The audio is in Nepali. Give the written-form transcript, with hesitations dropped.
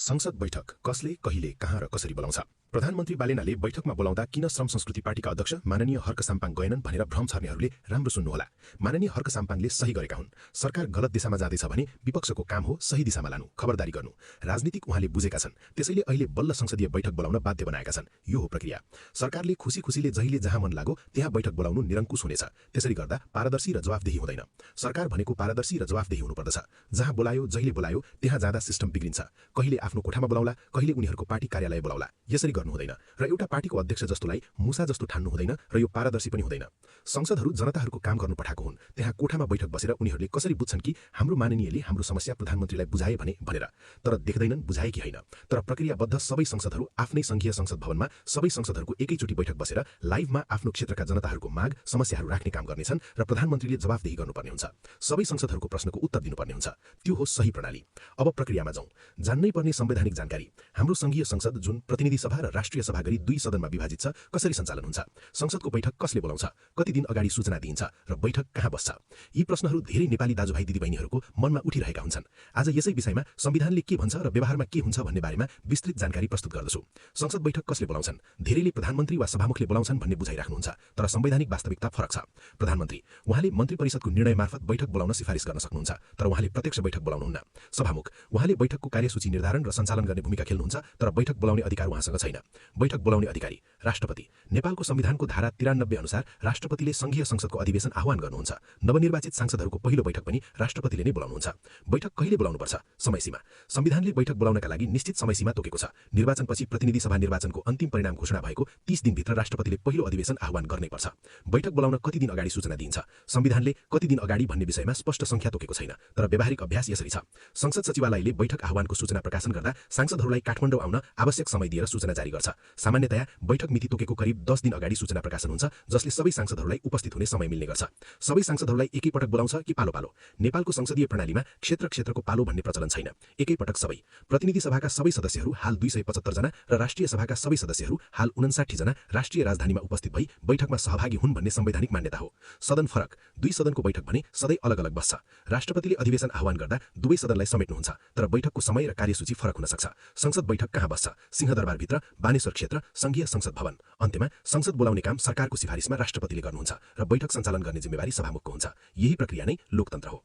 संसद बैठक कसले कहिले कहाँ र कसरी बोलाउँछ? प्रधानमन्त्री बालेनाले बैठकमा बोलाउँदा किन श्रम संस्कृति पार्टीका अध्यक्ष माननीय हर्क साम्पाङ गएनन् भनेर भ्रम छर्नेहरूले राम्रो सुन्नुहोला। माननीय हर्क साम्पाङले सही गरेका हुन्। सरकार गलत दिशामा जाँदैछ भने विपक्षको काम हो सही दिशामा लानु, खबरदारी गर्नु। राजनीतिक उहाँले बुझेका छन्, त्यसैले अहिले बल्ल संसदीय बैठक बोलाउन बाध्य बनाएका छन्। यो हो प्रक्रिया। सरकारले खुसी खुसीले जहिले जहाँ मन लागो त्यहाँ बैठक बोलाउनु निरङ्कुश हुनेछ। त्यसरी गर्दा पारदर्शी र जवाफदेही हुँदैन। सरकार भनेको पारदर्शी र जवाफदेही हुनुपर्दछ। जहाँ बोलायो जहिले बोलायो त्यहाँ जाँदा सिस्टम बिग्रिन्छ। कहिले आफ्नो कोठामा बोलाउला, कहिले उनीहरूको पार्टी कार्यालय बोलाउला। यसरी गर्नु हुँदैन र एउटा पार्टीको अध्यक्ष जस्तोलाई मुसा जस्तो ठान्नु हुँदैन र यो पारदर्शी पनि हुँदैन। संसदहरू जनताहरूको काम गर्नु पठाएको हुन्। त्यहाँ कोठामा बैठक बसेर उनीहरूले कसरी बुझ्छन् कि हाम्रो माननीयले हाम्रो समस्या प्रधानमन्त्रीलाई बुझाए भनेर? तर देख्दैनन् बुझाए कि होइन। तर प्रक्रियाबद्ध सबै संसदहरू आफ्नै संघीय संसद भवनमा सबै संसदहरूको एकैचोटि बैठक बसेर लाइभमा आफ्नो क्षेत्रका जनताहरूको माग समस्याहरू राख्ने काम गर्नेछन् र प्रधानमन्त्रीले जवाफदेही गर्नुपर्ने हुन्छ। सबै संसदहरूको प्रश्नको उत्तर दिनुपर्ने हुन्छ। त्यो हो सही प्रणाली। अब प्रक्रियामा जाउँ। जान्नै पर्ने संवैधानिक जानकारी। हाम्रो संघीय संसद जुन प्रतिनिधि सभा र राष्ट्रिय सभा गरी दुई सदनमा विभाजित छ, कसरी सञ्चालन हुन्छ? संसदको बैठक कसले बोलाउँछ? कति दिन अगाडि सूचना दिइन्छ र बैठक कहाँ बस्छ? यी प्रश्नहरू धेरै नेपाली दाजुभाइ दिदीबहिनीहरूको मनमा उठिरहेका हुन्छन्। आज यसै विषयमा संविधानले के भन्छ र व्यवहारमा के हुन्छ भन्ने बारेमा विस्तृत जानकारी प्रस्तुत गर्दछु। संसद बैठक कसले बोलाउँछन्? धेरैले प्रधानमन्त्री वा सभामुखले बोलाउँछन् भन्ने बुझाइराख्नुहुन्छ, तर संवैधानिक वास्तविकता फरक छ। प्रधानमन्त्री उहाँले मन्त्री परिषदको निर्णय मार्फत बैठक बोलाउन सिफारिस गर्न सक्नुहुन्छ, तर उहाँले प्रत्यक्ष बैठक बोलाउनुहुन्न। सभामुख उहाँले बैठकको कार्यसूची निर्धारण र सञ्चालन गर्ने भूमिका खेल्नुहुन्छ, तर बैठक बोलाउने अधिकार उहाँसँग छैन। बैठक बोलाउने अधिकारी राष्ट्रपति। नेपालको संविधानको धारा 93 अनुसार राष्ट्रपतिले संघीय संसदको अधिवेशन आह्वान गर्नुहुन्छ। नवनिर्वाचित सांसदहरूको पहिलो बैठक पनि राष्ट्रपतिले नै बोलाउनुहुन्छ। बैठक कहिले बोलाउनुपर्छ? समयसीमा। संविधानले बैठक बोलाउनका लागि निश्चित समयसीमा तोकेको छ। निर्वाचनपछि प्रतिनिधि सभा निर्वाचनको अन्तिम परिणाम घोषणा भएको 30 दिनभित्र राष्ट्रपतिले पहिलो अधिवेशन आह्वान गर्नैपर्छ। बैठक बोलाउन कति दिन अगाडि सूचना दिइन्छ? संविधानले कति दिन अगाडि भन्ने विषयमा स्पष्ट संख्या तोकेको छैन, तर व्यावहारिक अभ्यास यसरी छ। संसद सचिवालयले बैठक आह्वानको सूचना प्रकाशन गर्दा सांसदहरूलाई काठमाडौँ आउन आवश्यक समय दिएर सूचना जारी गर्छ। सामान्यतया बैठक मिति तोकेको करिब 10 दिन अगाडि सूचना प्रकाशन हुन्छ, जसले सबै सांसदहरूलाई उपस्थित हुने समय मिल्ने गर्छ। सबै सांसदहरूलाई एकै पटक बोलाउँछ कि पालो पालो? नेपालको संसदीय प्रणालीमा क्षेत्रको पालो भन्ने प्रचलन छैन। एकै पटक सबै। प्रतिनिधि सभाका सबै सदस्यहरू हाल 275 जना र राष्ट्रिय सभाका सबै सदस्यहरू हाल 59 जना राष्ट्रिय राजधानीमा उपस्थित भई बैठकमा सहभागी हुन् भन्ने संवैधानिक मान्यता हो। सदन फरक। दुई सदनको बैठक भने सधैँ अलग अलग बस्छ। राष्ट्रपतिले अधिवेशन आह्वान गर्दा दुवै सदनलाई समेट्नुहुन्छ, तर बैठकको समय र कार्यसूची फरक हुन सक्छ। संसद बैठक कहाँ बस्छ? सिंहदरबारभित्र, बानेश्वर क्षेत्र, संघीय संसद भवन। अन्त्यमा संसद बोलाउने काम सरकारको सिफारिसमा राष्ट्रपतिले गर्नुहुन्छ र बैठक सञ्चालन गर्ने जिम्मेवारी सभामुखको हुन्छ। यही प्रक्रिया नै लोकतन्त्र हो।